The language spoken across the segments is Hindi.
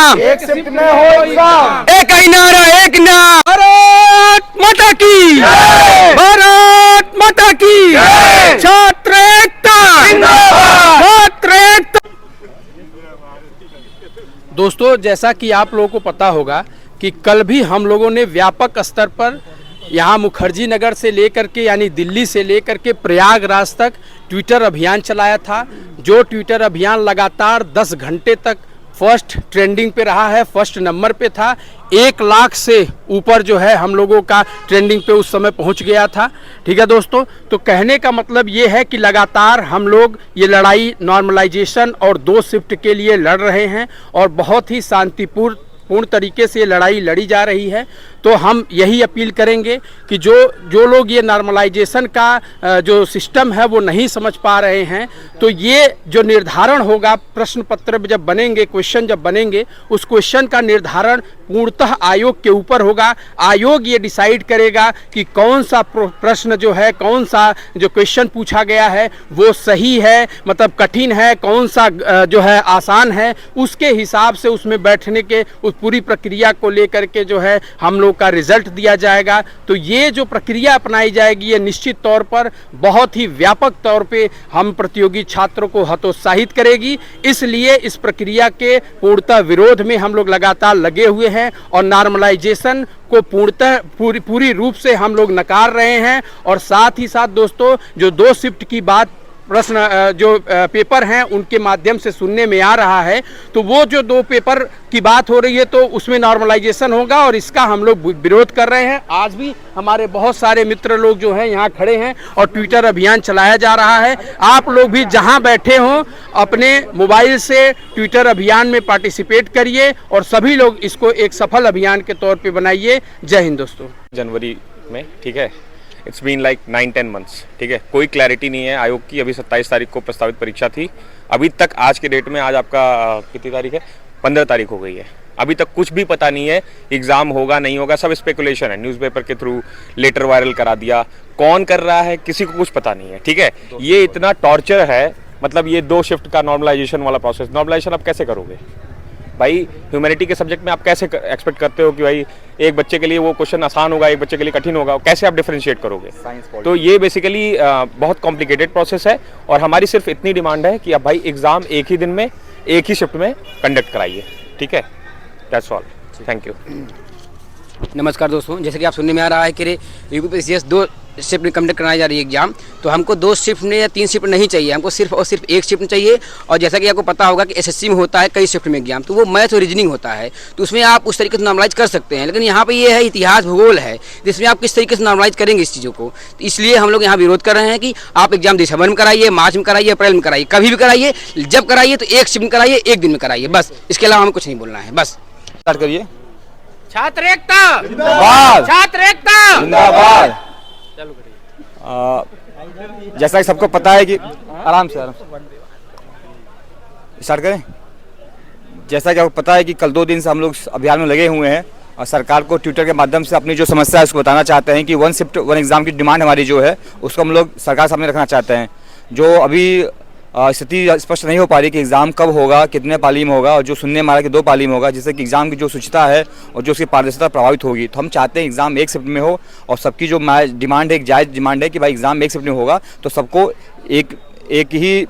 एग्जाम, एक शिफ्ट में हो एग्जाम, एक ही नारा एक नाम, भारत माता की, भारत माता की, छात्र एकता, छात्र एकता। दोस्तों, जैसा कि आप लोगों को पता होगा कि कल भी हम लोगों ने व्यापक स्तर पर यहाँ मुखर्जी नगर से लेकर के यानी दिल्ली से लेकर के प्रयागराज तक ट्विटर अभियान चलाया था। जो ट्विटर अभियान लगातार 10 घंटे तक फर्स्ट ट्रेंडिंग पे रहा है, फर्स्ट नंबर पे था। 1 लाख से ऊपर जो है हम लोगों का ट्रेंडिंग पे उस समय पहुंच गया था। ठीक है दोस्तों, तो कहने का मतलब ये है कि लगातार हम लोग ये लड़ाई नॉर्मलाइजेशन और 2 शिफ्ट के लिए लड़ रहे हैं और बहुत ही शांतिपूर्ण तरीके से ये लड़ाई लड़ी जा रही है। तो हम यही अपील करेंगे कि जो लोग ये नॉर्मलाइजेशन का जो सिस्टम है वो नहीं समझ पा रहे हैं, तो ये जो निर्धारण होगा प्रश्न पत्र जब बनेंगे, क्वेश्चन जब बनेंगे, उस क्वेश्चन का निर्धारण पूर्णतः आयोग के ऊपर होगा। आयोग ये डिसाइड करेगा कि कौन सा प्रश्न जो है, कौन सा जो क्वेश्चन पूछा गया है वो सही है, मतलब कठिन है, कौन सा जो है आसान है। उसके हिसाब से उसमें बैठने के उस पूरी प्रक्रिया को लेकर के जो है हम लोग का रिजल्ट दिया जाएगा। तो ये जो प्रक्रिया अपनाई जाएगी ये निश्चित तौर पर बहुत ही व्यापक तौर पे हम प्रतियोगी छात्रों को हतोत्साहित करेगी। इसलिए इस प्रक्रिया के पूर्णतः विरोध में हम लोग लगातार लगे हुए हैं और नॉर्मलाइजेशन को पूर्णतः पूरी रूप से हम लोग नकार रहे हैं। और साथ ही साथ दोस्तों, जो 2 शिफ्ट की बात प्रश्न जो पेपर हैं उनके माध्यम से सुनने में आ रहा है, तो वो जो 2 पेपर की बात हो रही है तो उसमें नॉर्मलाइजेशन होगा और इसका हम लोग विरोध कर रहे हैं। आज भी हमारे बहुत सारे मित्र लोग जो हैं यहाँ खड़े हैं और ट्विटर अभियान चलाया जा रहा है। आप लोग भी जहाँ बैठे हों अपने मोबाइल से ट्विटर अभियान में पार्टिसिपेट करिए और सभी लोग इसको एक सफल अभियान के तौर पर बनाइए। जय हिंद दोस्तों। जनवरी में, ठीक है, इट्स बीन लाइक 9-10 मंथ्स, ठीक है, कोई क्लैरिटी नहीं है आयोग की। अभी 27 तारीख को प्रस्तावित परीक्षा थी, अभी तक आज के डेट में, आज आपका कितनी तारीख है, 15 तारीख हो गई है, अभी तक कुछ भी पता नहीं है एग्ज़ाम होगा नहीं होगा, सब स्पेकुलेशन है। न्यूज़पेपर के थ्रू लेटर वायरल करा दिया, कौन कर रहा है किसी को कुछ पता नहीं है। ठीक है, ये इतना टॉर्चर है, मतलब ये 2 शिफ्ट का नॉर्मलाइजेशन वाला प्रोसेस, नॉर्मलाइजेशन आप कैसे करोगे भाई? ह्यूमैनिटी के सब्जेक्ट में आप कैसे एक्सपेक्ट करते हो कि भाई एक बच्चे के लिए वो क्वेश्चन आसान होगा, एक बच्चे के लिए कठिन होगा, कैसे आप डिफरेंशिएट करोगे? तो ये बेसिकली बहुत कॉम्प्लिकेटेड प्रोसेस है और हमारी सिर्फ इतनी डिमांड है कि अब भाई एग्ज़ाम एक ही दिन में एक ही शिफ्ट में कंडक्ट कराइए। ठीक है, दैट्स ऑल, थैंक यू। नमस्कार दोस्तों, जैसे कि आप सुनने में आ रहा है कि यूपीपीसीएस 2 शिफ्ट में कंडक्ट कराई जा रही है एग्जाम, तो हमको 2 शिफ्ट में या 3 शिफ्ट नहीं चाहिए, हमको सिर्फ और सिर्फ 1 शिफ्ट चाहिए। और जैसा कि आपको पता होगा कि एसएससी में होता है कई शिफ्ट में एग्जाम, तो वो मैथ और रीजनिंग होता है, तो उसमें आप उस तरीके से नॉर्मलाइज कर सकते हैं। लेकिन यहाँ पे ये है इतिहास भूगोल है, जिसमें आप किस तरीके से नॉर्मलाइज करेंगे इस चीज़ों को। तो इसलिए हम लोग यहाँ विरोध कर रहे हैं कि आप एग्जाम दिसंबर में कराइए, मार्च में कराइए, अप्रैल में कराइए, कभी भी कराइए, जब कराइए तो 1 शिफ्ट में कराइए, 1 दिन में कराइए, बस। इसके अलावा हमें कुछ नहीं बोलना है, बस। स्टार्ट करिए। छात्र एकता जिंदाबाद, छात्र एकता जिंदाबाद। जैसा कि सबको पता है कि आराम से स्टार्ट करें। जैसा कि आपको पता है कि कल 2 दिन से हम लोग अभियान में लगे हुए हैं और सरकार को ट्विटर के माध्यम से अपनी जो समस्या है उसको बताना चाहते हैं कि 1 शिफ्ट 1 एग्ज़ाम की डिमांड हमारी जो है उसको हम लोग सरकार सामने रखना चाहते हैं। जो अभी स्थिति स्पष्ट नहीं हो पा रही कि एग्ज़ाम कब होगा, कितने पाली में होगा, और जो सुनने में आ रहा है कि 2 पाली में होगा, जिससे कि एग्ज़ाम की जो शुचिता है और जो उसकी पारदर्शिता प्रभावित होगी। तो हम चाहते हैं एग्ज़ाम 1 शिफ्ट में हो और सबकी जो डिमांड है, एक जायज़ डिमांड है कि भाई एग्ज़ाम 1 शिफ्ट में होगा, तो सबको एक ही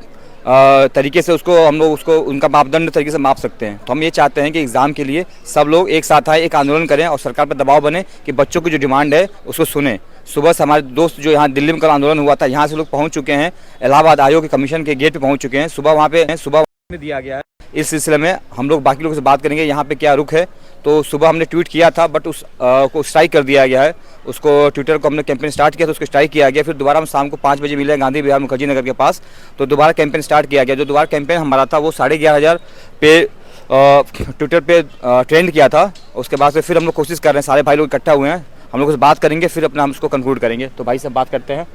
तरीके से उसको हम लोग उसको उनका मापदंड तरीके से माप सकते हैं। तो हम ये चाहते हैं कि एग्ज़ाम के लिए सब लोग एक साथ आए, एक आंदोलन करें और सरकार पर दबाव बने कि बच्चों की जो डिमांड है उसको सुने। सुबह से हमारे दोस्त जो यहाँ दिल्ली में कल आंदोलन हुआ था, यहाँ से लोग पहुँच चुके हैं, इलाहाबाद आयोग के कमीशन के गेट पे पहुँच चुके हैं। सुबह वहाँ पे दिया गया है। इस सिलसिले में हम लोग बाकी लोगों से बात करेंगे यहाँ पे क्या रुख है। तो सुबह हमने ट्वीट किया था, बट उस को स्ट्राइक कर दिया गया है। उसको ट्विटर को हमने कैंपेन स्टार्ट किया तो उसको स्ट्राइक किया गया। फिर दोबारा हम शाम को 5 बजे मिले गांधी विहार मुखर्जी नगर के पास, तो दोबारा कैंपेन स्टार्ट किया गया। जो दोबारा कैंपेन हमारा था वो 11,500 पे ट्विटर पे ट्रेंड किया था। उसके बाद से फिर हम लोग कोशिश कर रहे हैं, सारे भाई लोग इकट्ठा हुए हैं, हम लोग से बात करेंगे, फिर अपना हम उसको कंक्लूड करेंगे। तो भाई से बात करते हैं।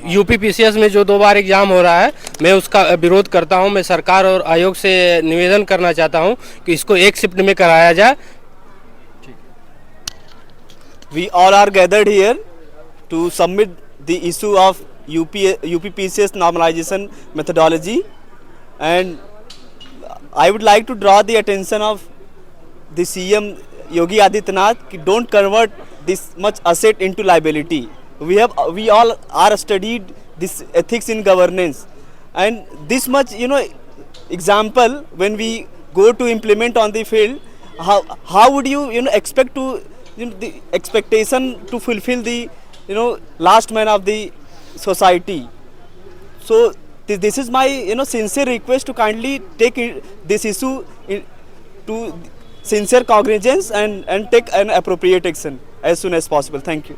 यूपीपीसीएस में जो 2 बार एग्जाम हो रहा है, मैं उसका विरोध करता हूं। मैं सरकार और आयोग से निवेदन करना चाहता हूं कि इसको 1 शिफ्ट में कराया जाए। We all are gathered here to submit the issue of UPPCS normalization methodology, and I would like to draw the attention of the CM Yogi Adityanath ki don't convert this much asset into liability. We all are studied this ethics in governance, and this much example when we go to implement on the field, how would you expect to the expectation to fulfill the last man of the society. So this is my sincere request to kindly take this issue to sincere cognizance and take an appropriate action as soon as possible. Thank you.